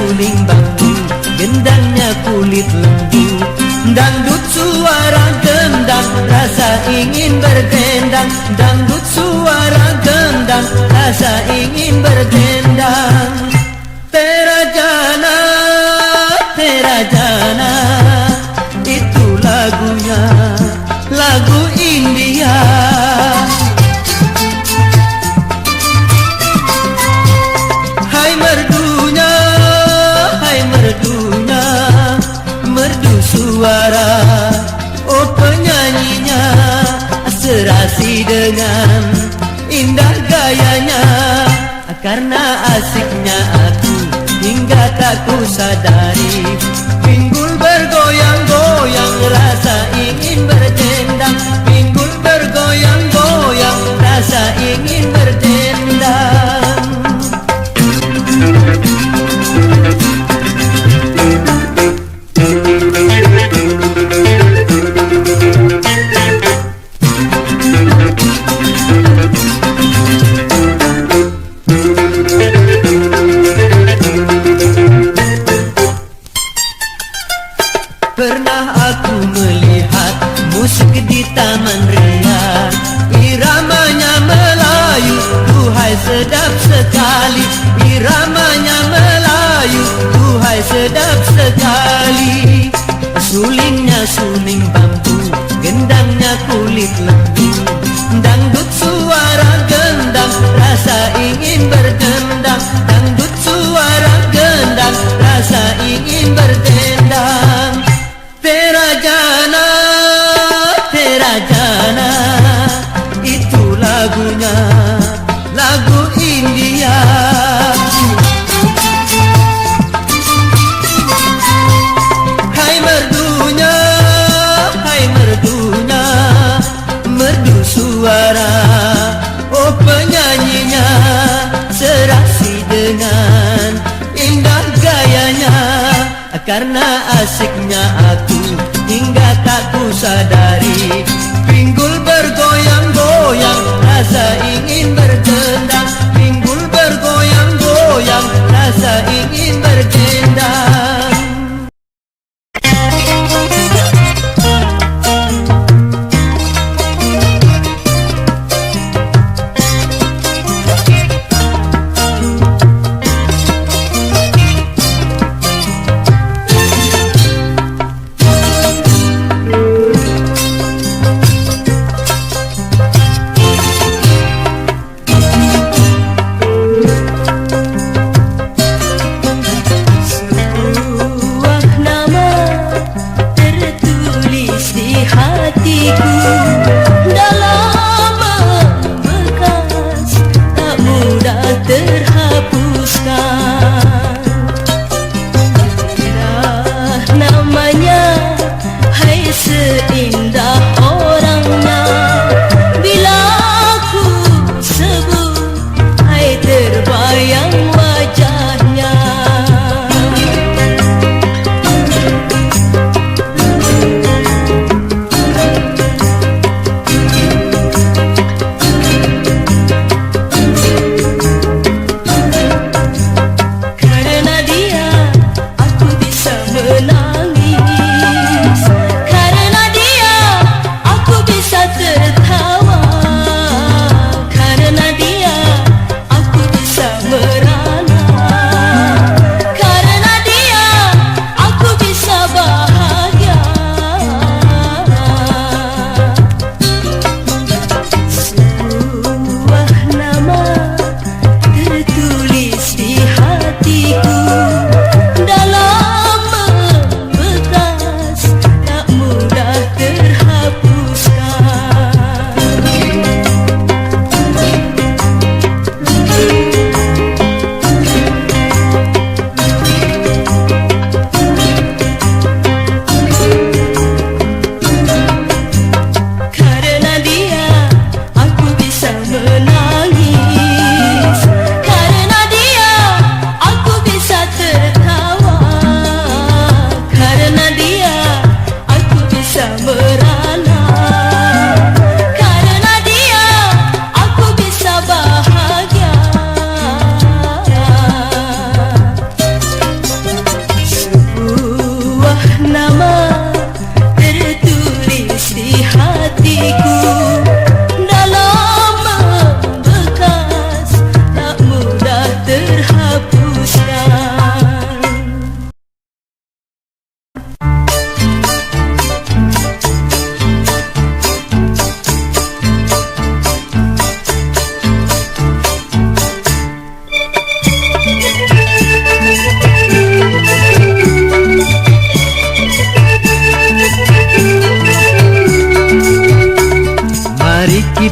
suling bambu, gendangnya kulit lembu. Dangdut suara gendang, rasa ingin berdendang. Dangdut suara gendang, rasa ingin berdendang. Terajana, Terajana, itu lagunya, lagu India. Hai merdunya, hai merdunya, merdu suara, oh penyanyinya, serasi dengan indah gayanya. Karena asiknya aku hingga tak ku sadari, pinggul bergoyang-goyang, rasa ingin berdendang. Pinggul bergoyang-goyang, rasa ingin berdendang. Pernah aku melihat musik di Taman Ria, iramanya Melayu, duhai sedap sekali. Iramanya Melayu, duhai sedap sekali. Sulingnya suling bambu, gendangnya kulit lembu. Dangdut suara gendang, rasa ingin berdendang. Dangdut suara gendang, rasa ingin berdendang. Terajana, Terajana, itu lagunya, lagu India. Hai merdunya, hai merdunya, merdu suara, oh penyanyinya, serasi dengan indah gayanya. Karena asiknya aku hingga tak ku sadari, pinggul bergoyang-goyang, rasa ingin berdendang. Pinggul bergoyang-goyang, rasa ingin berdendang.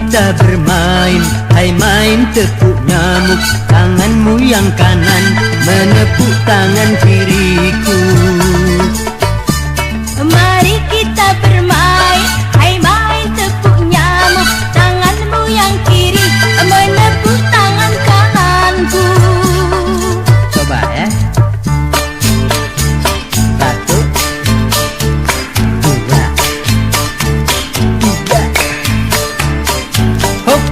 kita bermain. Hai main tepuk nyamuk, tanganmu yang kanan menepuk tangan kiriku. Mari kita bermain, hai main tepuk nyamuk, tanganmu yang kiri menepuk tangan kananku. Coba ya. 1, 2, 3. Hop.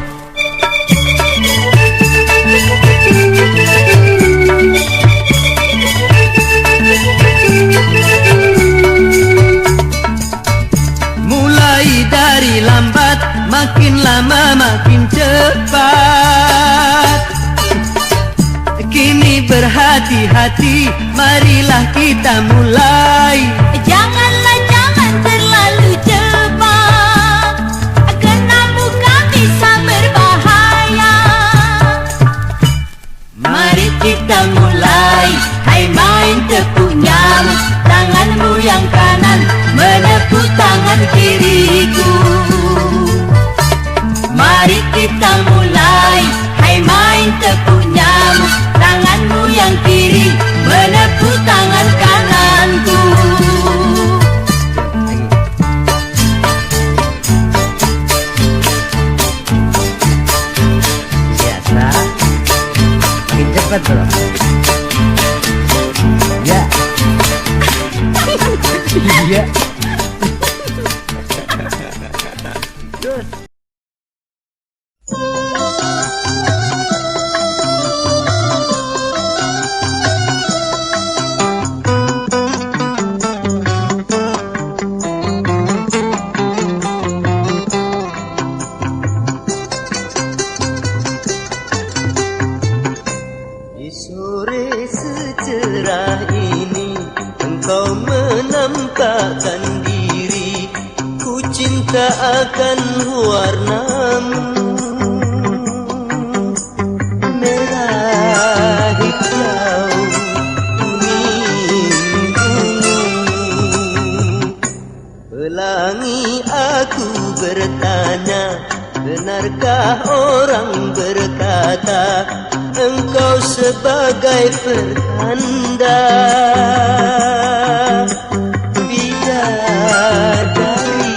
Mulai dari lambat, makin lama makin cepat. Kini berhati-hati, marilah kita mulai. Jangan terlalu cepat, kena muka bisa berbahaya. Mari kita mulai. Hai main tepuk nyamuk, tanganmu yang kanan menepuk tangan kiriku. Mari kita mulai. Hai main tepuk nyamuk, tanganmu yang kiri menepuk tangan kananku. Biasa. Makin cepat bro. Ya. Iya. Terus. Di sore secerah ini engkau menampakkan diri. Ku cinta akan warnamu, merah, hijau, kuning, ungu. Pelangi aku bertanya, benarkah orang berkata engkau sebagai pertanda bidadari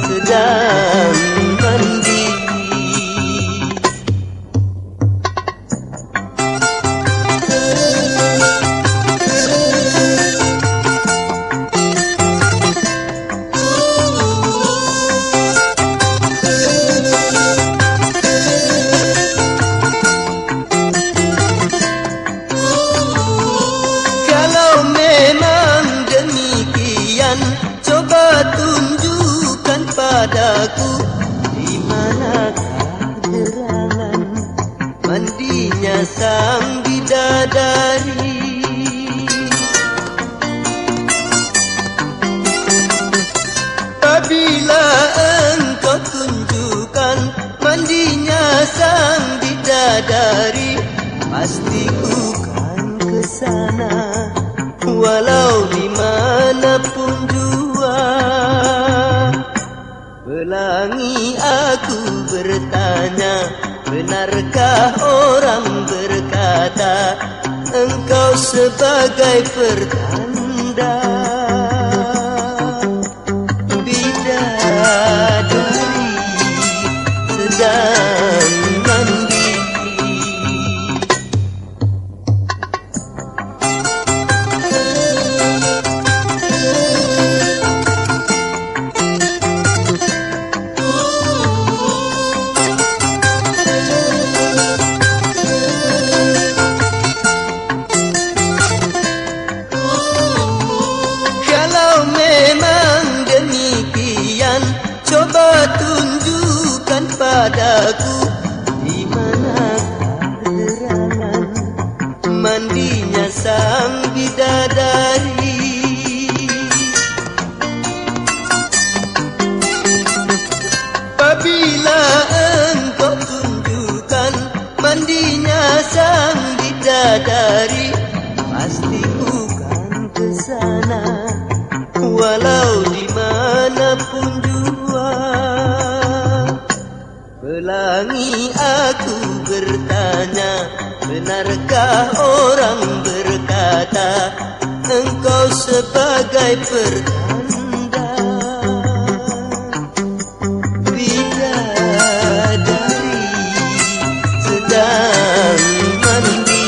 sedang mandi. Tunjukkan padaku di manakah gerangan mandinya sang bidadari. Apabila engkau tunjukkan mandinya sang bidadari, pasti ku kan kesana walau dimanapun jua. Pelangi aku bertanya, benarkah orang berkata engkau sebagai pertanda bidadari sedang mandi. Tunjukkan padaku di manakah gerangan mandinya sang bidadari. Apabila engkau tunjukkan mandinya sang bidadari, pasti bukan kesana walau dimanapun jua. Pelangi aku bertanya, benarkah orang berkata engkau sebagai pertanda bidadari sedang mandi.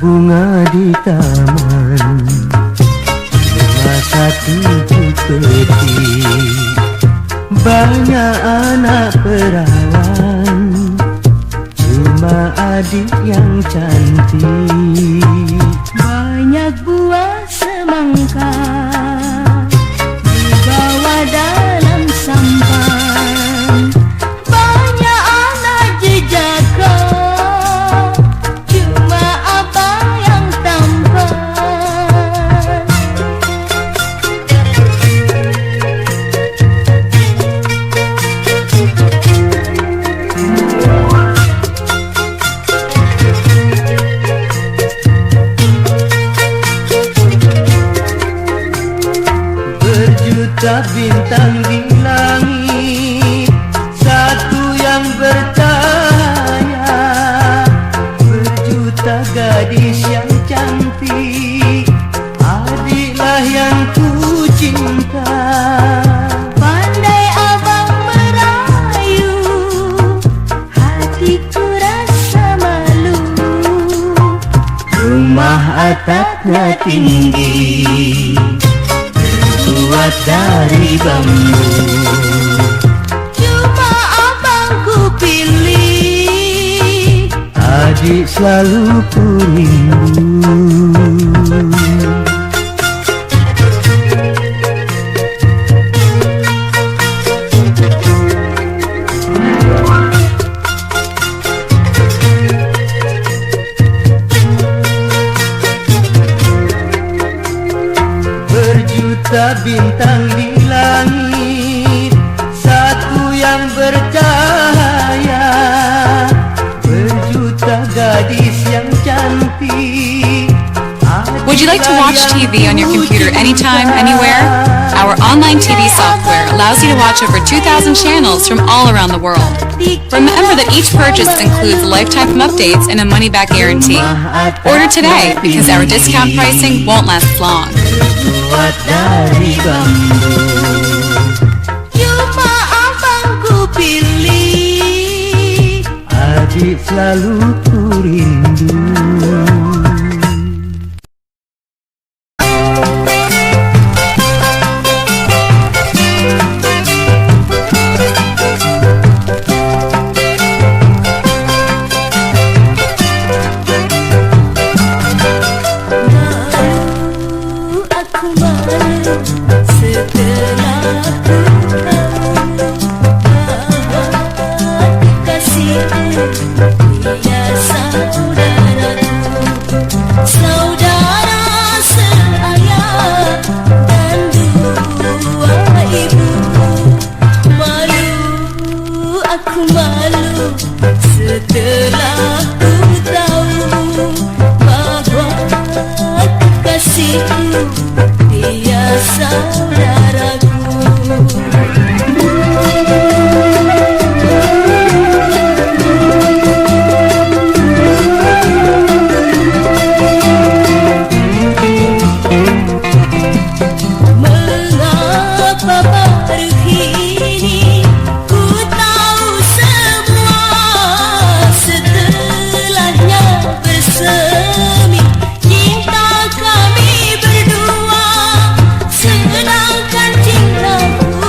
Bunga di taman, lemah satu peti, banyak anak perawan, cuma adik yang cantik. Banyak buah semangka dibawa dalam sampan, banyak anak jejaka, cuma abang yang tampan. Berjuta bintang di langit, satu yang bercahaya, berjuta gadis yang cantik, adiklah yang ku cinta. Pandai abang merayu, hatiku rasa malu. Rumah atapnya tinggi, buat dari bambu, Cuma abang ku pilih, adik selalu ku rindu. Berjuta bintang di langit, satu yang bercahaya, berjuta gadis yang cantik. Would you like to watch TV on your computer anytime, anywhere? Our online TV software allows you to watch over 2,000 channels from all around the world. Remember that each purchase includes lifetime updates and a money-back guarantee. Order today because our discount pricing won't last long. Buat dari bambu, cuma abang ku pilih, adik selalu ku rindu. Setelah ku tahu bahwa kekasihku dia saudaraku. Mengapa baru kini ku tahu semua, setelahnya bersemi cinta kami berdua, sedangkan cintaku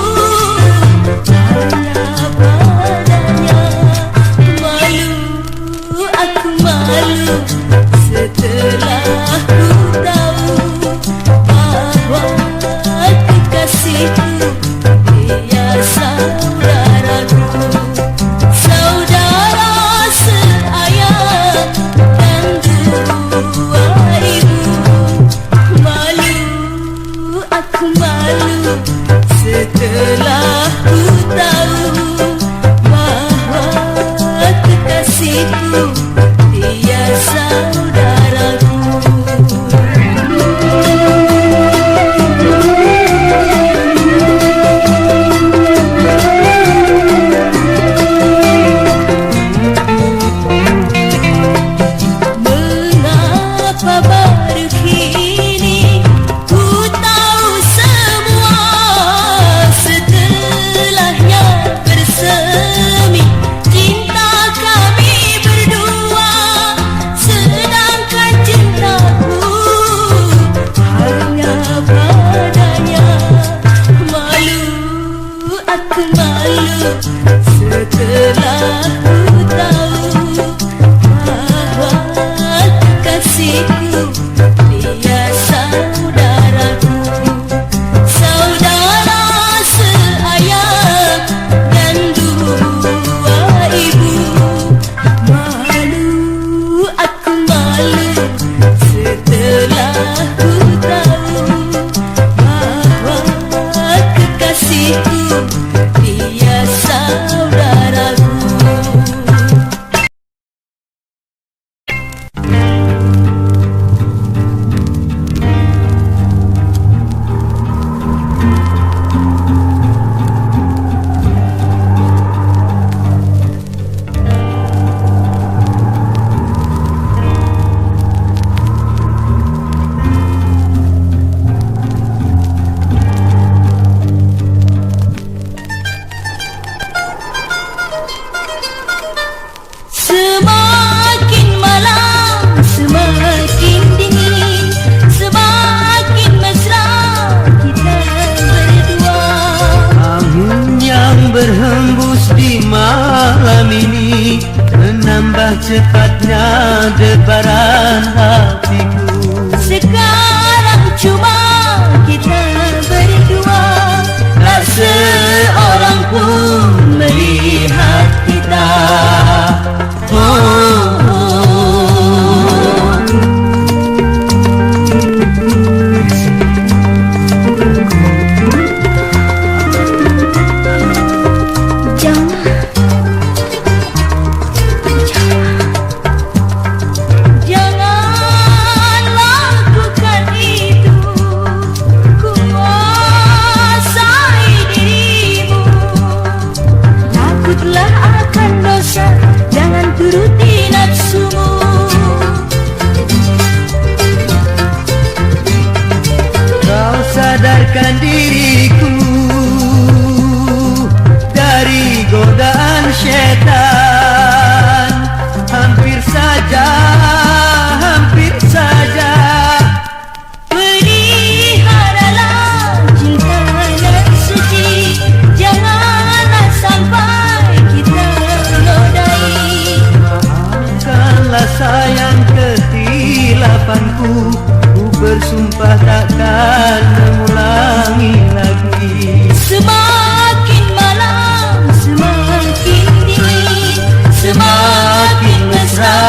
lapanku, ku bersumpah takkan mengulangi lagi. Semakin malam semakin dingin, Semakin mesra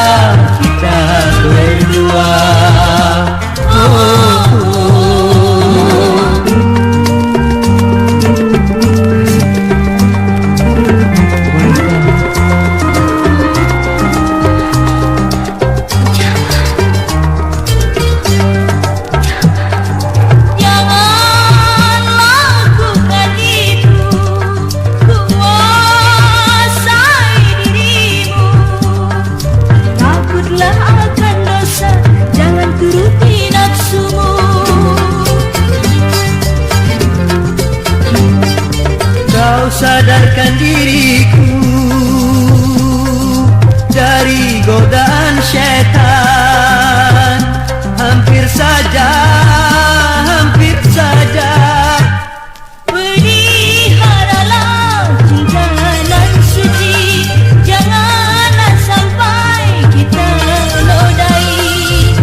kita berdua. jangan lakukan itu, kuasai dirimu. Takutlah akan dosa, jangan turuti nafsumu. Kau sadarkan diriku dari godaan syaitan. Hampir saja Peliharalah cinta nan suci, janganlah sampai kita nodai.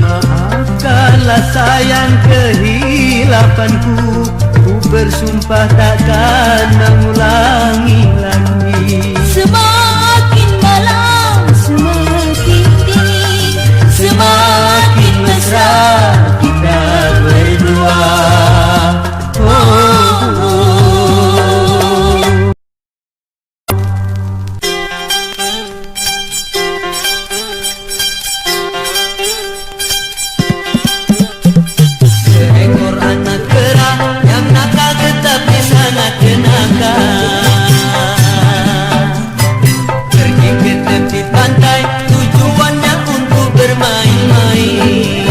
maafkanlah sayang kehilafanku, ku bersumpah takkan mengulangi lagi. Semakin malam semakin dingin, Semakin mesra kita berdua. Seekor anak kera yang nakal tetapi sangat jenaka, pergi ke tepi pantai, tujuannya untuk bermain-main.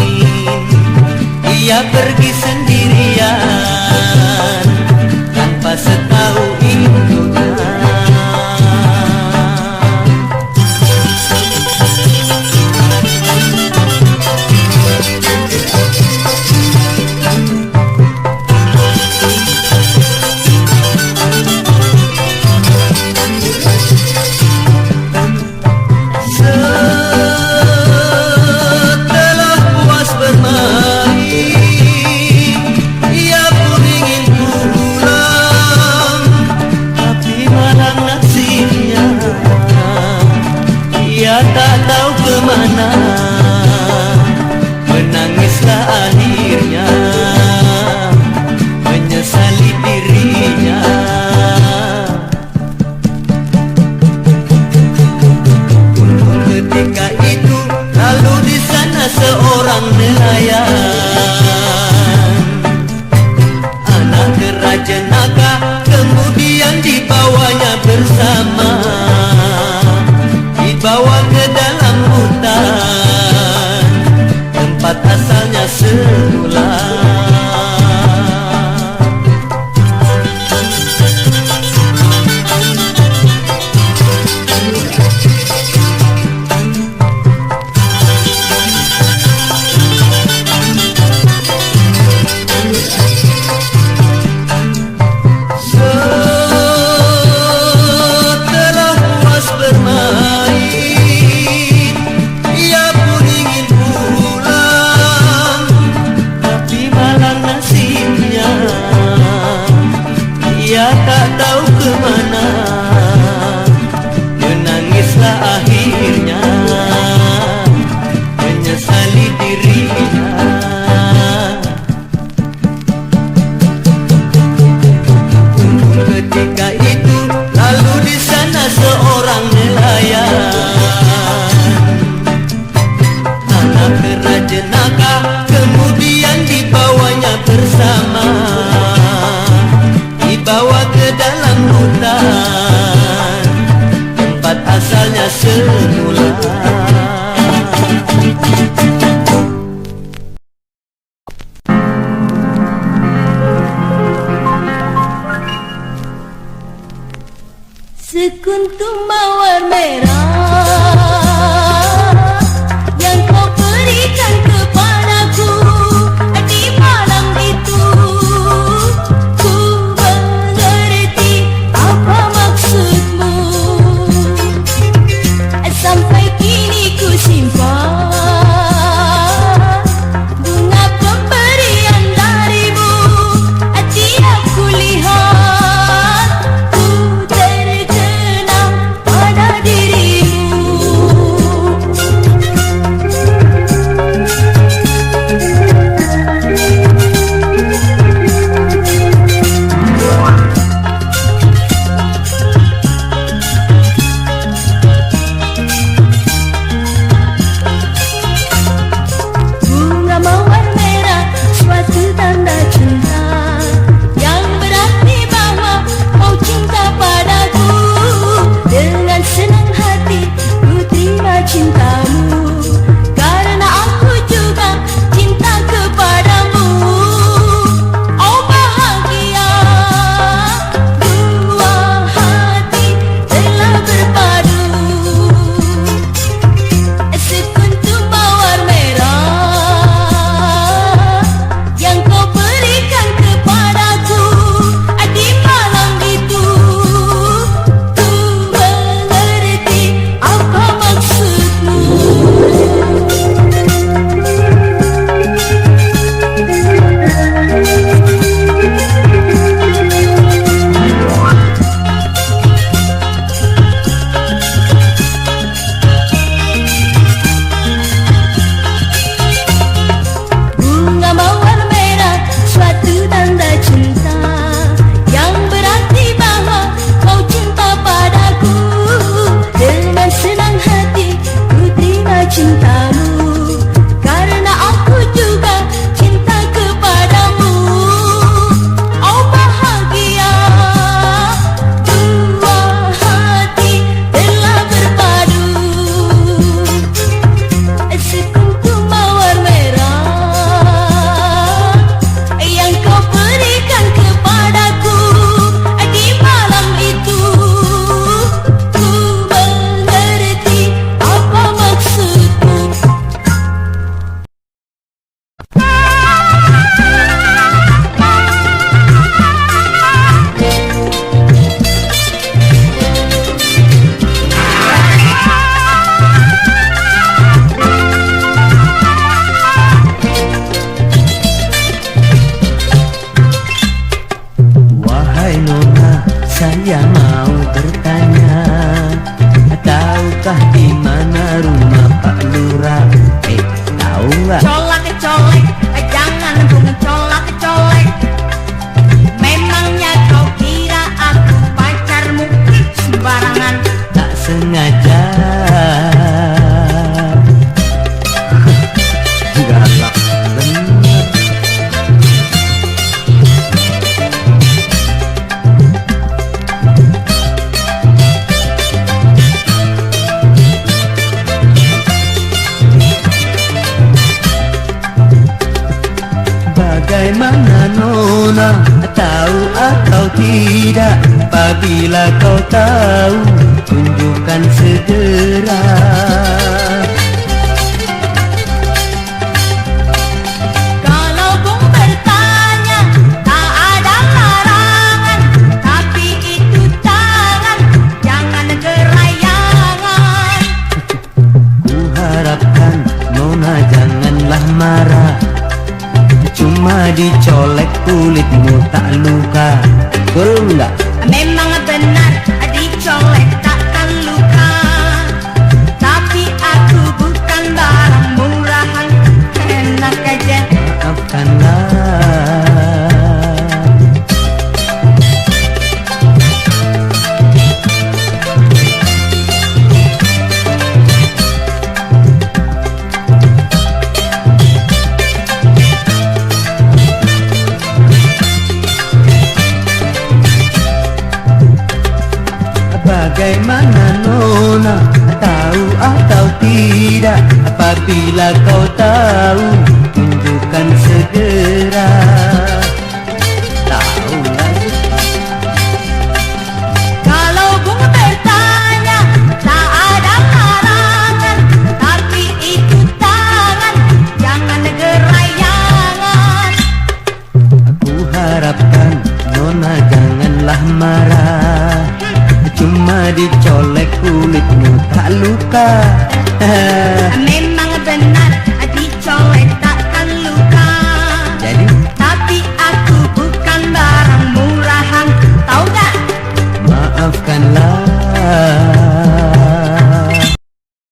Ia pergi sendirian tanpa setahu induknya. Setelah puas bermain, ia pun ingin pulang, tapi malang nasibnya, ia tak tahu kemana. Menangislah akhirnya, menyesali dirinya. Ketika itu lalu di sana seorang nelayan, anak kera jenaka, kemudian dibawanya bersama, dibawa ke dalam hutan, tempat asalnya semula. Setelah puas bermain, ia pun ingin pulang, tapi malang nasibnya, ia tak tahu kemana. Menangislah akhirnya, menyesali dirinya. Ketika itu lalu di sana seorang nelayan, anak kera jenaka, kemudian dibawanya bersama, dibawa ke dalam hutan, tempat asalnya semula. Sekuntum mawar merah yang kau berikan kepadaku di malam itu, ku mengerti apa maksudmu. Sampai kini ku simpan Nona, tahu atau tidak? Apabila kau tahu, tunjukkan segera. Kalau Bung bertanya, tak ada larangan, tapi itu tangan, jangan gerayangan. Ku harapkan Nona janganlah marah, cuma dicolek kulitmu tak luka. Betul enggak? Memang benar, dicolek takkan luka. Tapi aku bukan barang murahan, enak aja. Maafkanlah. Bagaimana Nona, tahu atau tidak? Apabila kau tahu,